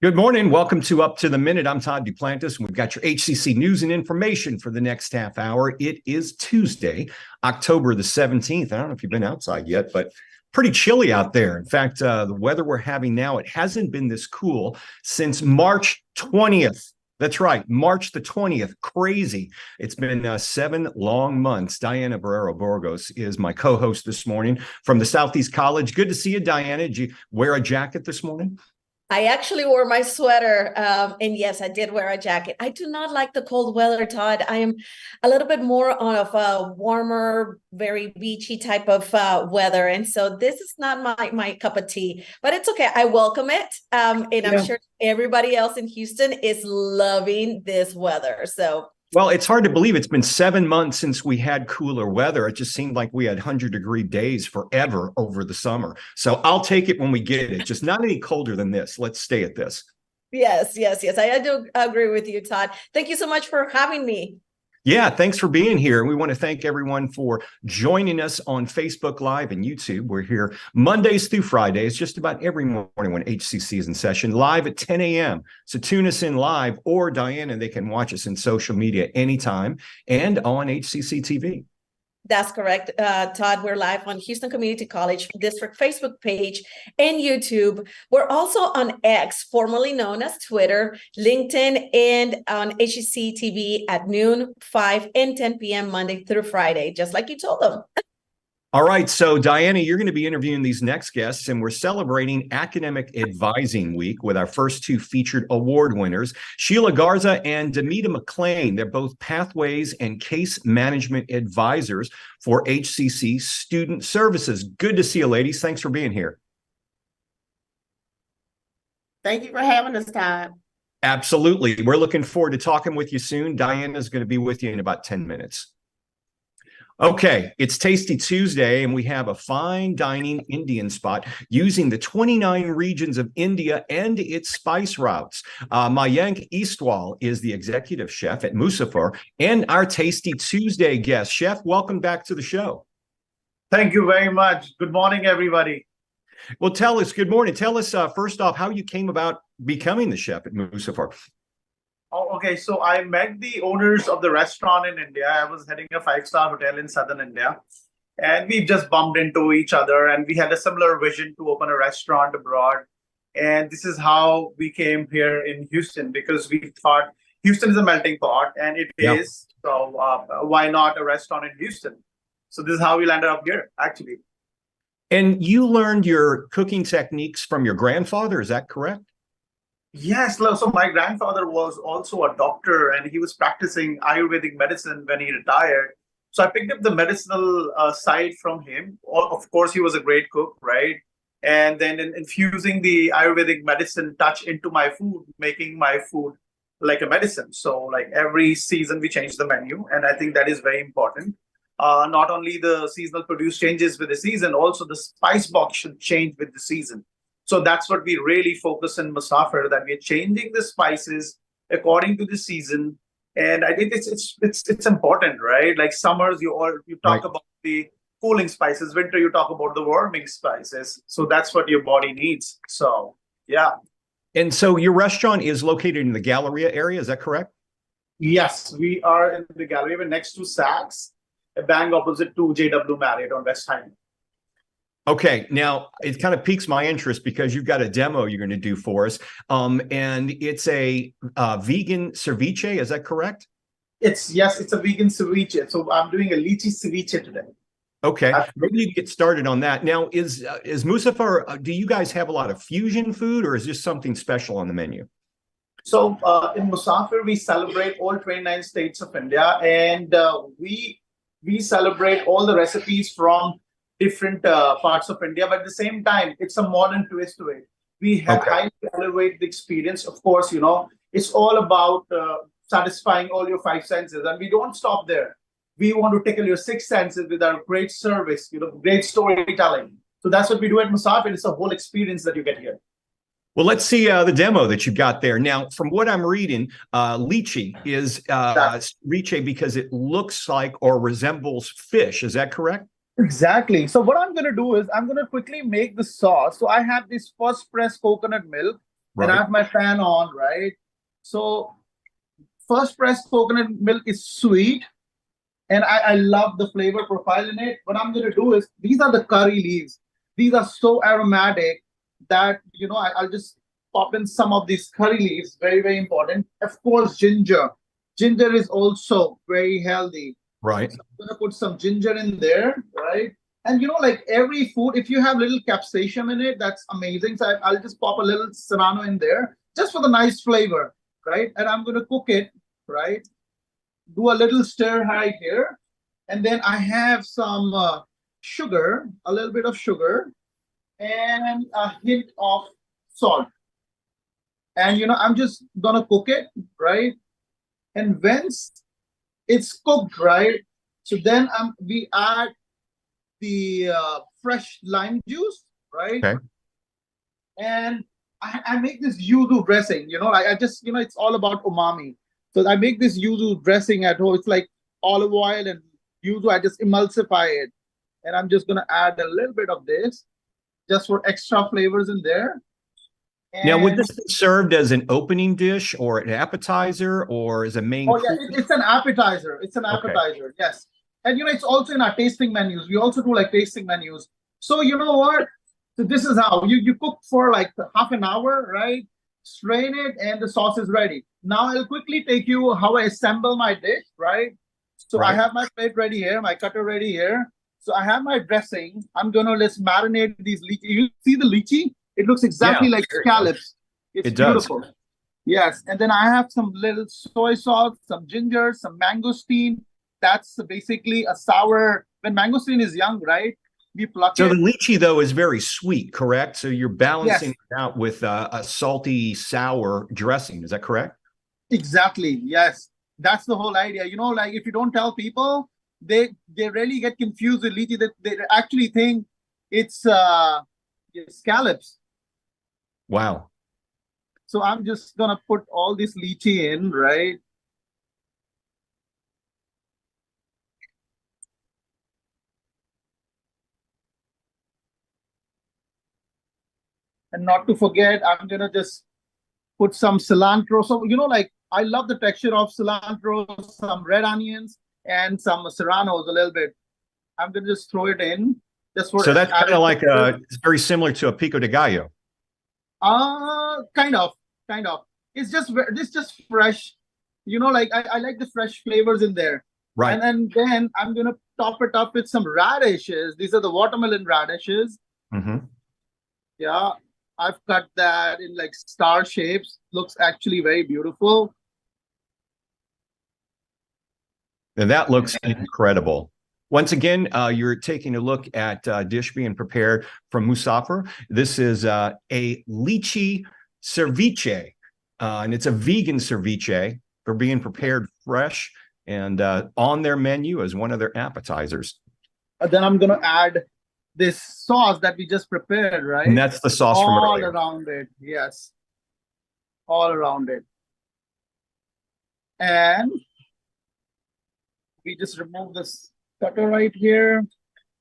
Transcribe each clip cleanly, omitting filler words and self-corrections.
Good morning. Welcome to Up to the Minute. I'm Todd Duplantis, and we've got your HCC news and information for the next half hour. It is Tuesday, October the 17th. I don't know if you've been outside yet, but pretty chilly out there. In fact, the weather we're having now, it hasn't been this cool since March 20th. That's right, March the 20th. Crazy. It's been 7 long months. Diana Barrero Burgos is my co-host this morning from the Southeast College. Good to see you, Diana. Did you wear a jacket this morning? I actually wore my sweater, and yes, I did wear a jacket. I do not like the cold weather, Todd. I am a little bit more of a warmer, very beachy type of weather, and so this is not my cup of tea. But it's okay. I welcome it, and I'm sure everybody else in Houston is loving this weather. So. Well, it's hard to believe it's been 7 months since we had cooler weather. It just seemed like we had 100-degree days forever over the summer. So I'll take it when we get it. Just not any colder than this. Let's stay at this. Yes. I do agree with you, Todd. Thank you so much for having me. Yeah, thanks for being here. We want to thank everyone for joining us on Facebook Live and YouTube. We're here Mondays through Fridays, just about every morning when HCC is in session, live at 10 a.m. So tune us in live, or Diana, they can watch us in social media anytime and on HCCTV. That's correct, Todd. We're live on Houston Community College District Facebook page and YouTube. We're also on X, formerly known as Twitter, LinkedIn, and on HCCTV at noon, 5, and 10 p.m. Monday through Friday, just like you told them. All right, so Diana, you're going to be interviewing these next guests, and we're celebrating Academic Advising Week with our first two featured award winners, Sheila Garza and Damitra McClain. They're both pathways and case management advisors for HCC Student Services. Good to see you, ladies. Thanks for being here. Thank you for having us, Todd. Absolutely. We're looking forward to talking with you soon. Diana's going to be with you in about 10 minutes. Okay, it's Tasty Tuesday, and we have a fine dining Indian spot using the 29 regions of India and its spice routes. Mayank Istwal is the executive chef at Musaafer and our Tasty Tuesday guest. Chef, welcome back to the show. Thank you very much. Good morning, everybody. Well, good morning. Tell us, first off, how you came about becoming the chef at Musaafer. Oh, okay. So I met the owners of the restaurant in India. I was heading a 5-star hotel in southern India, and we just bumped into each other, and we had a similar vision to open a restaurant abroad. And this is how we came here in Houston, because we thought Houston is a melting pot, and it is. So why not a restaurant in Houston? So this is how we landed up here, actually. And you learned your cooking techniques from your grandfather, is that correct? Yes, so my grandfather was also a doctor, and he was practicing Ayurvedic medicine when he retired. So I picked up the medicinal side from him. Of course, he was a great cook, right? And then infusing the Ayurvedic medicine touch into my food, making my food like a medicine. So like every season we change the menu, and I think that is very important. Not only the seasonal produce changes with the season, also the spice box should change with the season. So that's what we really focus in Musaafer, that we're changing the spices according to the season. And I think it's important, right? Like summers, you talk about the cooling spices. Winter, you talk about the warming spices. So that's what your body needs. So, yeah. And so your restaurant is located in the Galleria area, is that correct? Yes, we are in the Galleria. We're next to Saks, a bang opposite to JW Marriott on West Highland. Okay, now it kind of piques my interest because you've got a demo you're going to do for us, and it's a vegan ceviche. Is that correct? It's a vegan ceviche. So I'm doing a lychee ceviche today. Okay, maybe you can get started on that. Now, is Musaafer? Do you guys have a lot of fusion food, or is this something special on the menu? So in Musaafer, we celebrate all 29 states of India, and we celebrate all the recipes from different parts of India, but at the same time, it's a modern twist to it. We have highly elevated the experience. Of course, it's all about satisfying all your 5 senses, and we don't stop there. We want to tickle your 6 senses with our great service, great storytelling. So that's what we do at Musaafer. It's a whole experience that you get here. Well, let's see the demo that you've got there. Now, from what I'm reading, lychee is ceviche because it looks like or resembles fish. Is that correct? Exactly. So what I'm going to do is I'm going to quickly make the sauce. So I have this first press coconut milk. and I have my fan on, right? So first pressed coconut milk is sweet, and I love the flavor profile in it. What I'm gonna do is, these are the curry leaves. These are so aromatic that, I'll just pop in some of these curry leaves, very, very important. Of course, ginger. Ginger is also very healthy. Right. So I'm gonna put some ginger in there, right? And like every food, if you have little capsaicin in it, that's amazing. So I'll just pop a little serrano in there just for the nice flavor, right? And I'm gonna cook it, right? Do a little stir right here. And then I have some sugar, a little bit of sugar, and a hint of salt. And I'm just gonna cook it, right? And once it's cooked, right? So then we add the fresh lime juice, right? Okay. And I make this yuzu dressing, I just, it's all about umami. So I make this yuzu dressing at home. It's like olive oil and yuzu. I just emulsify it. And I'm just gonna add a little bit of this just for extra flavors in there. Now, would this be served as an opening dish or an appetizer or as a main? Oh, yeah, it's an appetizer. It's an appetizer, yes. And, it's also in our tasting menus. We also do like tasting menus. So, you know what? So this is how you cook for like half an hour, right? Strain it and the sauce is ready. Now I'll quickly take you how I assemble my dish, right? So I have my plate ready here, my cutter ready here. So I have my dressing. I'm going to let's marinate these lychee. You see the lychee? It looks exactly like scallops. It's beautiful. Yes. And then I have some little soy sauce, some ginger, some mangosteen. That's basically a sour. When mangosteen is young, right? We pluck it. So the lychee, though, is very sweet, correct? So you're balancing it out with a salty, sour dressing. Is that correct? Exactly. Yes. That's the whole idea. Like if you don't tell people, they really get confused with lychee. They actually think it's scallops. Wow. So I'm just going to put all this lychee in, right? And not to forget, I'm going to just put some cilantro. So, like I love the texture of cilantro, some red onions, and some serranos a little bit. I'm going to just throw it in. Just for so that's kind of like it's very similar to a pico de gallo. Kind of. It's just fresh. Like I like the fresh flavors in there. Right. And then I'm going to top it up with some radishes. These are the watermelon radishes. Mm-hmm. Yeah. I've cut that in like star shapes. Looks actually very beautiful. And that looks incredible. Once again, you're taking a look at dish being prepared from Musaafer. This is a lychee ceviche, and it's a vegan ceviche. They're being prepared fresh and on their menu as one of their appetizers. Then I'm going to add this sauce that we just prepared, right? And that's the sauce from earlier. All around it, yes. All around it. And we just remove this cutter right here.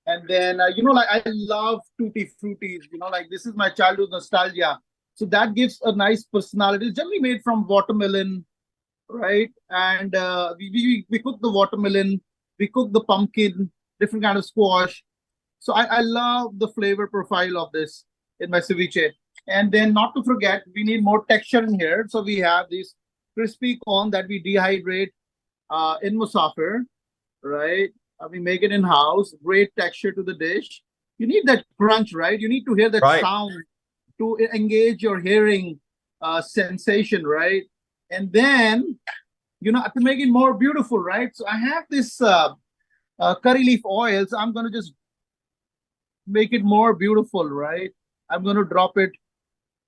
And then, like I love tutti fruttis, like this is my childhood nostalgia. So that gives a nice personality. It's generally made from watermelon, right? And we cook the watermelon, we cook the pumpkin, different kind of squash. So I love the flavor profile of this in my ceviche. And then not to forget, we need more texture in here. So we have this crispy corn that we dehydrate in Musaafer, right? We make it in-house, great texture to the dish. You need that crunch, right? You need to hear that sound to engage your hearing sensation, right? And then, to make it more beautiful, right? So I have this curry leaf oil. So I'm going to just make it more beautiful, right? I'm going to drop it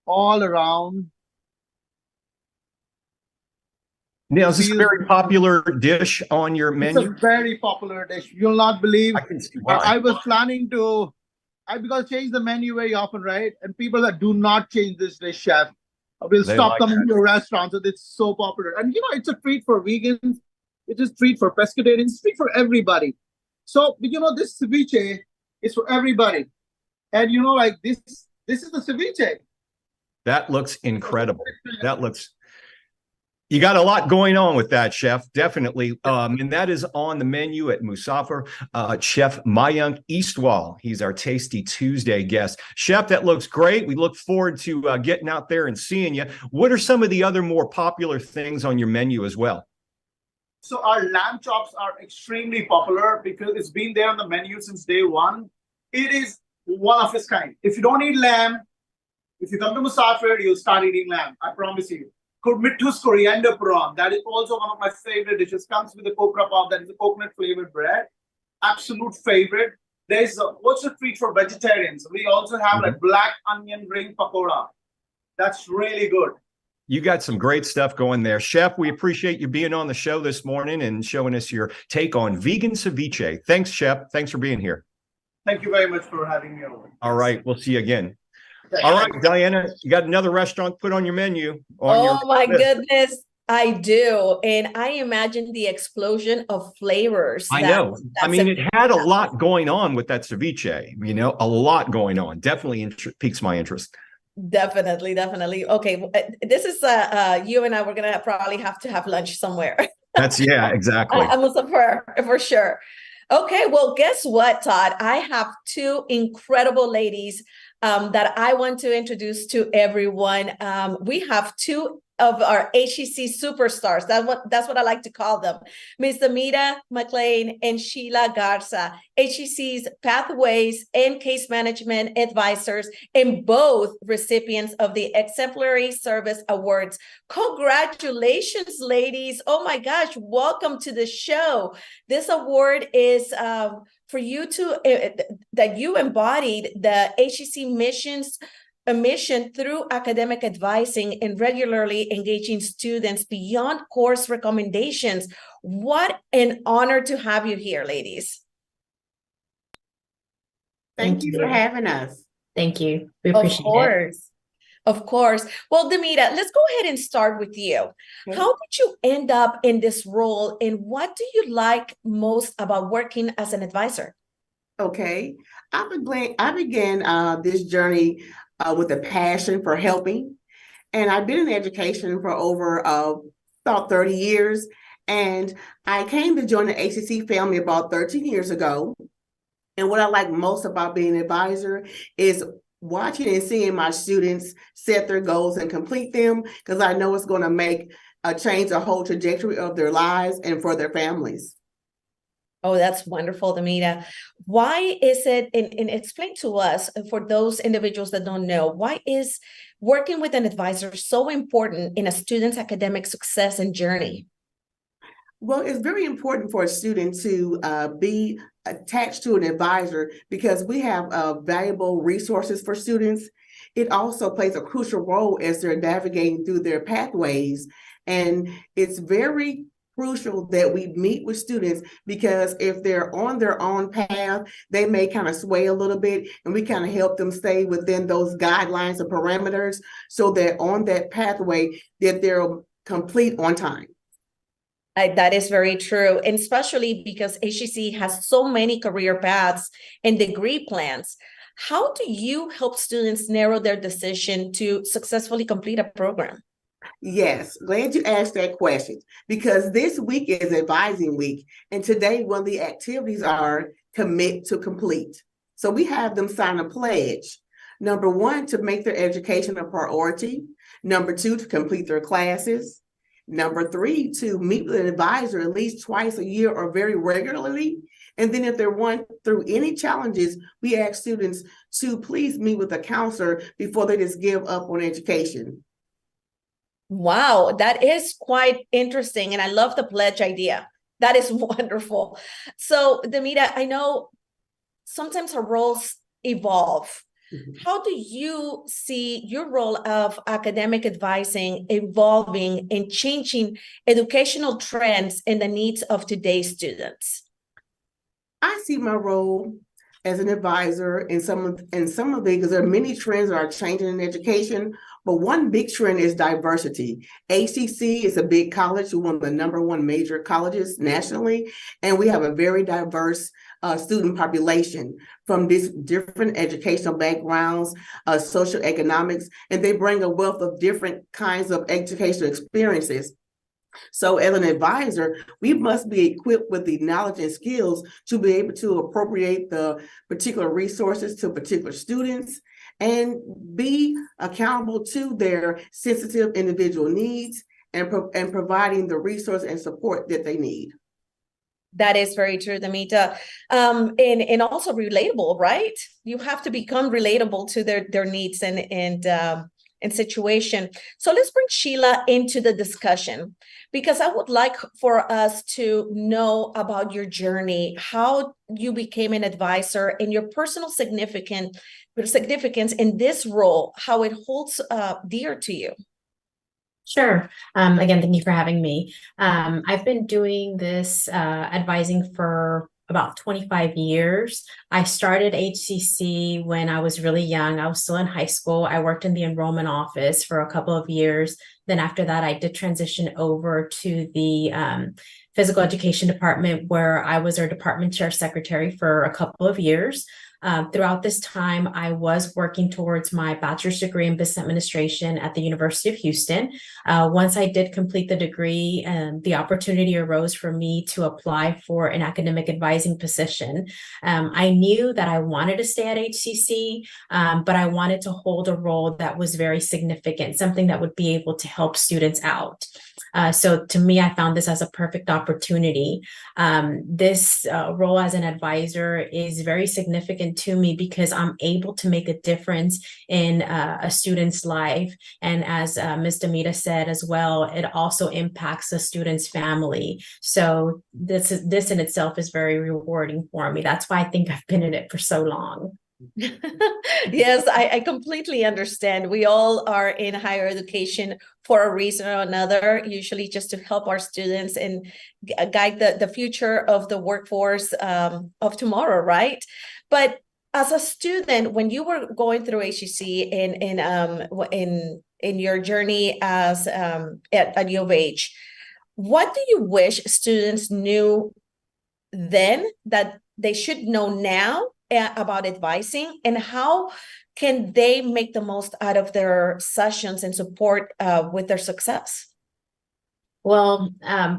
all around. Now, is this a very popular dish on your menu? It's a very popular dish. You'll not believe. I can see why. I was planning to, because change the menu very often, right? And people that do not change this dish, chef, will stop coming to your restaurants. So it's so popular. And, it's a treat for vegans. It is a treat for pescatarians. It's a treat for everybody. So, this ceviche is for everybody. And, like this is the ceviche. That looks incredible. That looks, you got a lot going on with that, chef, definitely. And that is on the menu at Musaafer. Chef Mayank Istwal, he's our Tasty Tuesday guest. Chef, that looks great. We look forward to getting out there and seeing you. What are some of the other more popular things on your menu as well? So our lamb chops are extremely popular because it's been there on the menu since day one. It is one of its kind. If you don't eat lamb, if you come to Musaafer, you'll start eating lamb. I promise you. Mittu's coriander prawn. That is also one of my favorite dishes. Comes with a copra pop. That is a coconut flavored bread. Absolute favorite. There's also a treat for vegetarians. We also have like black onion ring pakoda. That's really good. You got some great stuff going there. Chef, we appreciate you being on the show this morning and showing us your take on vegan ceviche. Thanks, Chef. Thanks for being here. Thank you very much for having me over. All right. We'll see you again. All right, Diana, you got another restaurant put on your menu. Oh my goodness, I do. And I imagine the explosion of flavors. I know. I mean, it had a lot going on with that ceviche, you know, a lot going on. Definitely piques my interest. Definitely, definitely. Okay, this is you and I, we're gonna probably have to have lunch somewhere. That's, yeah, exactly. I'm a for sure. Okay, well, guess what, Todd? I have two incredible ladies that I want to introduce to everyone. We have two of our HCC superstars. That's what I like to call them. Ms. Damitra McClain and Sheila Garza, HCC's Pathways and Case Management Advisors, and both recipients of the Exemplary Service Awards. Congratulations, ladies. Oh my gosh, welcome to the show. This award is for you that you embodied the HCC mission through academic advising and regularly engaging students beyond course recommendations. What an honor to have you here, ladies. Thank you for having us. Thank you. We appreciate it. Of course. Well, Damitra, let's go ahead and start with you. Okay. How did you end up in this role, and what do you like most about working as an advisor? Okay. I began this journey with a passion for helping. And I've been in education for over about 30 years. And I came to join the HCC family about 13 years ago. And what I like most about being an advisor is watching and seeing my students set their goals and complete them, because I know it's going to make a change the whole trajectory of their lives and for their families. Oh, that's wonderful, Damitra. Why is it, and explain to us, for those individuals that don't know, why is working with an advisor so important in a student's academic success and journey? Well, it's very important for a student to be attached to an advisor because we have valuable resources for students. It also plays a crucial role as they're navigating through their pathways. And it's very crucial that we meet with students, because if they're on their own path, they may kind of sway a little bit, and we kind of help them stay within those guidelines and parameters so that on that pathway that they're complete on time. That is very true, and especially because HCC has so many career paths and degree plans. How do you help students narrow their decision to successfully complete a program? Yes, glad you asked that question, because this week is advising week, and today one of the activities are commit to complete. So we have them sign a pledge. Number one, to make their education a priority. Number two, to complete their classes. Number three, to meet with an advisor at least twice a year or very regularly. And then if they're going through any challenges, we ask students to please meet with a counselor before they just give up on education. Wow, that is quite interesting. And I love the pledge idea. That is wonderful. So, Damitra, I know sometimes our roles evolve. Mm-hmm. How do you see your role of academic advising evolving and changing educational trends and the needs of today's students? I see my role as an advisor in some of the, because there are many trends that are changing in education, but one big trend is diversity. HCC is a big college, one of the #1 major colleges nationally, and we have a very diverse student population from these different educational backgrounds, social economics, and they bring a wealth of different kinds of educational experiences. So as an advisor, we must be equipped with the knowledge and skills to be able to appropriate the particular resources to particular students and be accountable to their sensitive individual needs and providing the resource and support that they need. That is very true, Damitra. And also relatable, right? You have to become relatable to their needs and situation. So let's bring Sheila into the discussion, because I would like for us to know about your journey, how you became an advisor, and your personal significance in this role, how it holds dear to you. Sure. Again, thank you for having me. I've been doing this advising for about 25 years. I started HCC when I was really young. I was still in high school. I worked in the enrollment office for a couple of years. Then after that, I did transition over to the physical education department, where I was our department chair secretary for a couple of years. Throughout this time, I was working towards my bachelor's degree in business administration at the University of Houston. Once I did complete the degree, the opportunity arose for me to apply for an academic advising position. I knew that I wanted to stay at HCC, but I wanted to hold a role that was very significant, something that would be able to help students out. So to me, I found this as a perfect opportunity. This role as an advisor is very significant to me because I'm able to make a difference in a student's life. And as Ms. Damitra said as well, it also impacts the student's family. So this in itself is very rewarding for me. That's why I think I've been in it for so long. Yes, I completely understand. We all are in higher education for a reason or another, usually just to help our students and guide the future of the workforce of tomorrow, right? But as a student, when you were going through HCC in your journey as at U of H, what do you wish students knew then that they should know now about advising, and how can they make the most out of their sessions and support with their success? Well,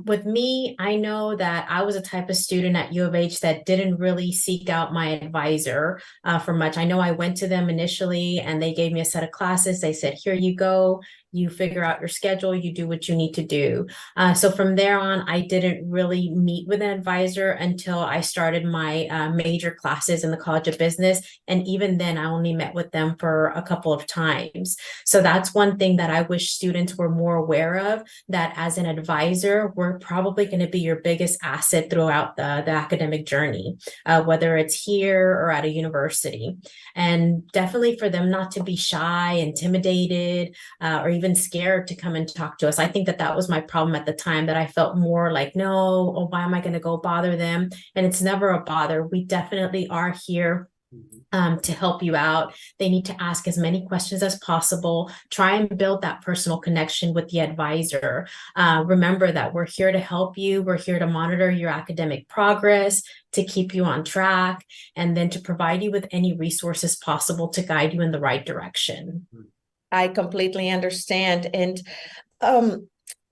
with me, I know that I was a type of student at U of H that didn't really seek out my advisor for much. I know I went to them initially and they gave me a set of classes. They said, here you go. You figure out your schedule, you do what you need to do. So from there on, I didn't really meet with an advisor until I started my major classes in the College of Business. And even then, I only met with them for a couple of times. So that's one thing that I wish students were more aware of, that as an advisor, we're probably going to be your biggest asset throughout the academic journey, whether it's here or at a university. And definitely for them not to be shy, intimidated, or even scared to come and talk to us. I think that was my problem at the time, that I felt more like, no, why am I going to go bother them? And it's never a bother. We definitely are here to help you out. They need to ask as many questions as possible. Try and build that personal connection with the advisor. Remember that we're here to help you. We're here to monitor your academic progress, to keep you on track, and then to provide you with any resources possible to guide you in the right direction. I completely understand. And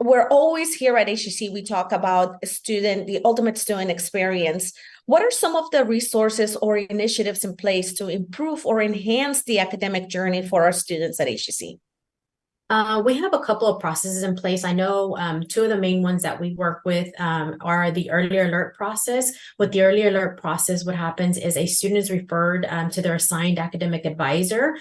we're always here at HCC, we talk about the ultimate student experience. What are some of the resources or initiatives in place to improve or enhance the academic journey for our students at HCC? We have a couple of processes in place. I know two of the main ones that we work with are the early alert process. With the early alert process, what happens is a student is referred to their assigned academic advisor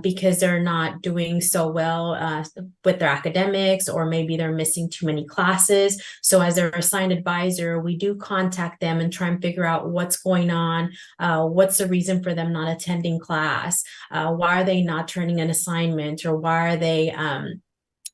because they're not doing so well with their academics, or maybe they're missing too many classes. So as their assigned advisor, we do contact them and try and figure out what's going on, what's the reason for them not attending class, why are they not turning an assignment, or why are they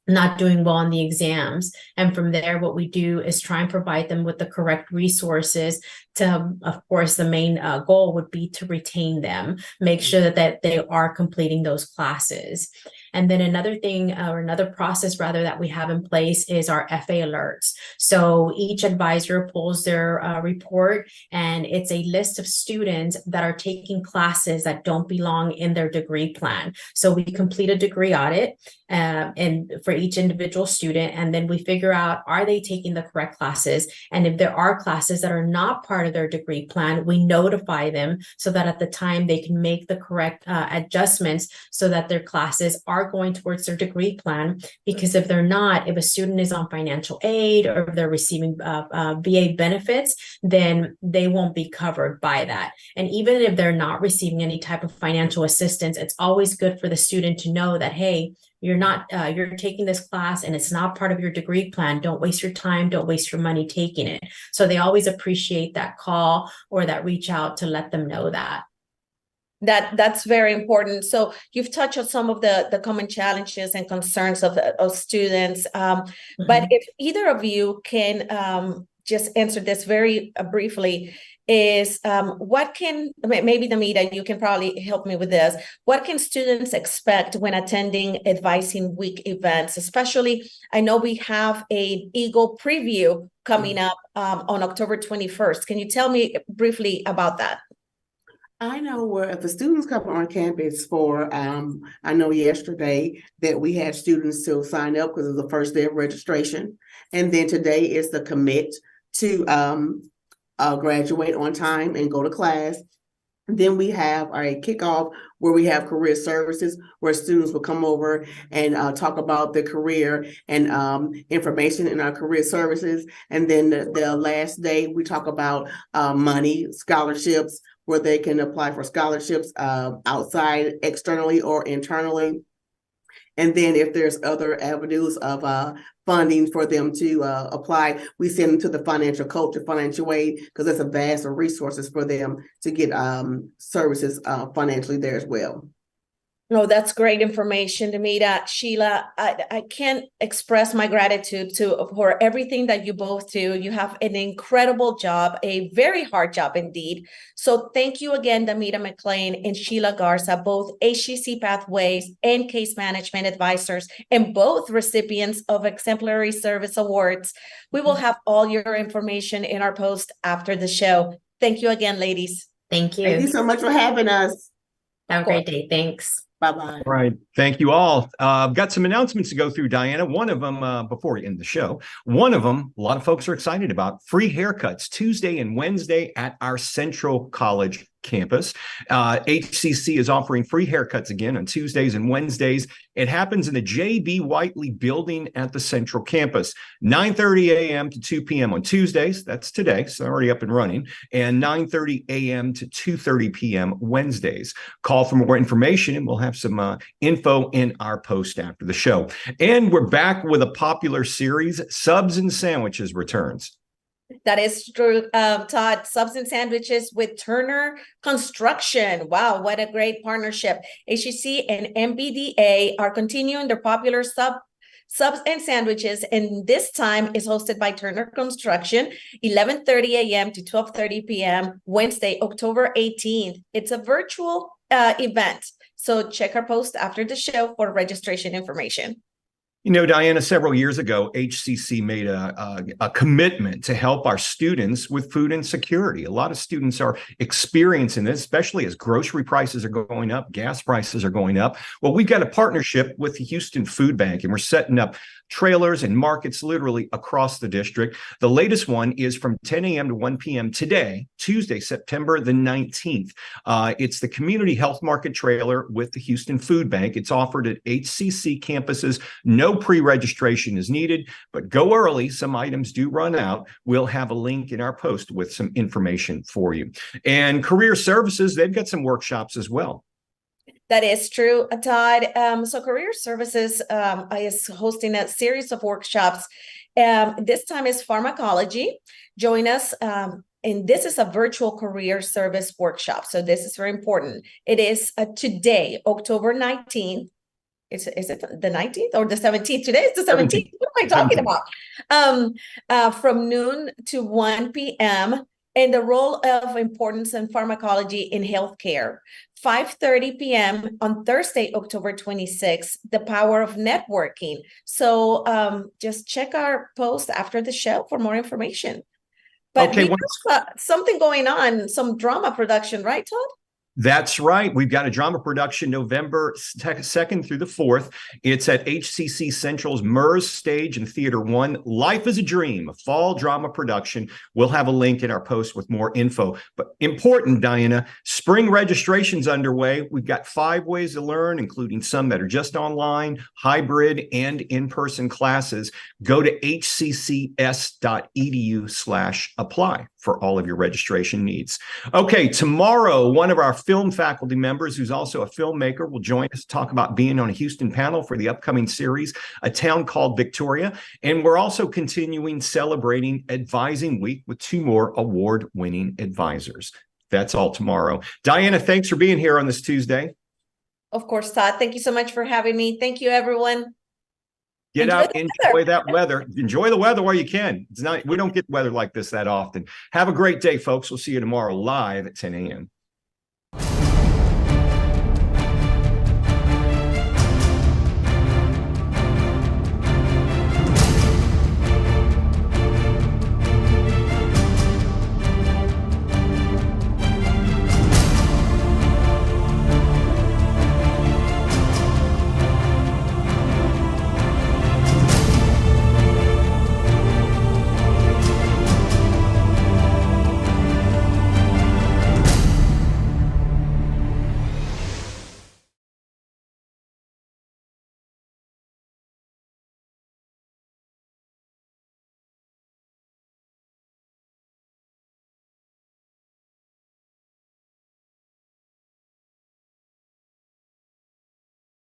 not doing well on the exams. And from there, what we do is try and provide them with the correct resources to, of course, the main goal would be to retain them, make sure that they are completing those classes. And then another thing, or another process rather, that we have in place is our FA alerts. So each advisor pulls their report, and it's a list of students that are taking classes that don't belong in their degree plan. So we complete a degree audit and for each individual student, and then we figure out, are they taking the correct classes? And if there are classes that are not part of their degree plan, we notify them so that at the time they can make the correct adjustments so that their classes are going towards their degree plan. Because if they're not, if a student is on financial aid or if they're receiving VA benefits, then they won't be covered by that. And even if they're not receiving any type of financial assistance, it's always good for the student to know that, hey, you're taking this class and it's not part of your degree plan. Don't waste your time. Don't waste your money taking it. So they always appreciate that call or that reach out to let them know that. That's very important. So you've touched on some of the common challenges and concerns of students. But if either of you can just answer this very briefly, is what can, maybe Damitra, you can probably help me with this. What can students expect when attending Advising Week events? Especially, I know we have a Eagle preview coming up on October 21st. Can you tell me briefly about that? I know where if the students come on campus for, I know yesterday that we had students to sign up because it was the first day of registration. And then today is the commit to graduate on time and go to class. Then we have our kickoff where we have career services where students will come over and talk about their career and information in our career services. And then the last day we talk about money, scholarships, where they can apply for scholarships outside, externally or internally. And then if there's other avenues of funding for them to apply, we send them to the financial coach or financial aid because there's a vast of resources for them to get services financially there as well. No, that's great information, Damitra. Sheila, I can't express my gratitude for everything that you both do. You have an incredible job, a very hard job indeed. So thank you again, Damitra McClain and Sheila Garza, both HCC Pathways and Case Management Advisors, and both recipients of Exemplary Service Awards. We will have all your information in our post after the show. Thank you again, ladies. Thank you. Thank you so much for having us. Have a great day. Thanks. Bye-bye. All right. Thank you all. I've got some announcements to go through, Diana. One of them, before we end the show, one of them, a lot of folks are excited about free haircuts Tuesday and Wednesday at our Central College campus. HCC is offering free haircuts again on Tuesdays and Wednesdays. It happens in the J.B. Whiteley building at the Central campus, 9:30 a.m. to 2 p.m. on Tuesdays. That's today, so already up and running, and 9:30 a.m. to 2:30 p.m. Wednesdays. Call for more information, and we'll have some info in our post after the show. And we're back with a popular series, Subs and Sandwiches returns. That is true, Todd. Subs and Sandwiches with Turner Construction. Wow, what a great partnership. HCC and MBDA are continuing their popular subs and sandwiches, and this time is hosted by Turner Construction, 11:30 a.m. to 12:30 p.m. Wednesday, October 18th. It's a virtual event, so check our post after the show for registration information. You know, Diana, several years ago, HCC made a commitment to help our students with food insecurity. A lot of students are experiencing this, especially as grocery prices are going up, gas prices are going up. Well, we've got a partnership with the Houston Food Bank, and we're setting up trailers and markets literally across the district. The latest one is from 10 a.m. to 1 p.m. today, Tuesday, September the 19th. It's the Community Health Market trailer with the Houston Food Bank. It's offered at HCC campuses. No pre-registration is needed, but go early. Some items do run out. We'll have a link in our post with some information for you. And Career Services, they've got some workshops as well. That is true, Todd. So Career Services is hosting a series of workshops. This time is pharmacology. Join us. And this is a virtual career service workshop. So this is very important. It is today, October 19th. Is it the 19th or the 17th? Today is the 17th. What am I talking about? From noon to 1 p.m. and the role of importance in pharmacology in healthcare. 5:30 p.m. on Thursday, October 26th, the power of networking. So just check our post after the show for more information. But Okay, we have something going on, some drama production, right, Todd? That's right. We've got a drama production November 2nd through the 4th. It's at HCC Central's MERS Stage in Theater 1. Life is a Dream, a fall drama production. We'll have a link in our post with more info. But important, Diana, spring registration's underway. We've got 5 ways to learn, including some that are just online, hybrid, and in-person classes. Go to hccs.edu/apply for all of your registration needs. Okay, tomorrow, one of our film faculty members, who's also a filmmaker, will join us to talk about being on a Houston panel for the upcoming series, A Town Called Victoria. And we're also continuing celebrating Advising Week with 2 more award-winning advisors. That's all tomorrow. Diana, thanks for being here on this Tuesday. Of course, Todd. Thank you so much for having me. Thank you, everyone. Get out, enjoy that weather. Enjoy the weather while you can. We don't get weather like this that often. Have a great day, folks. We'll see you tomorrow live at 10 a.m.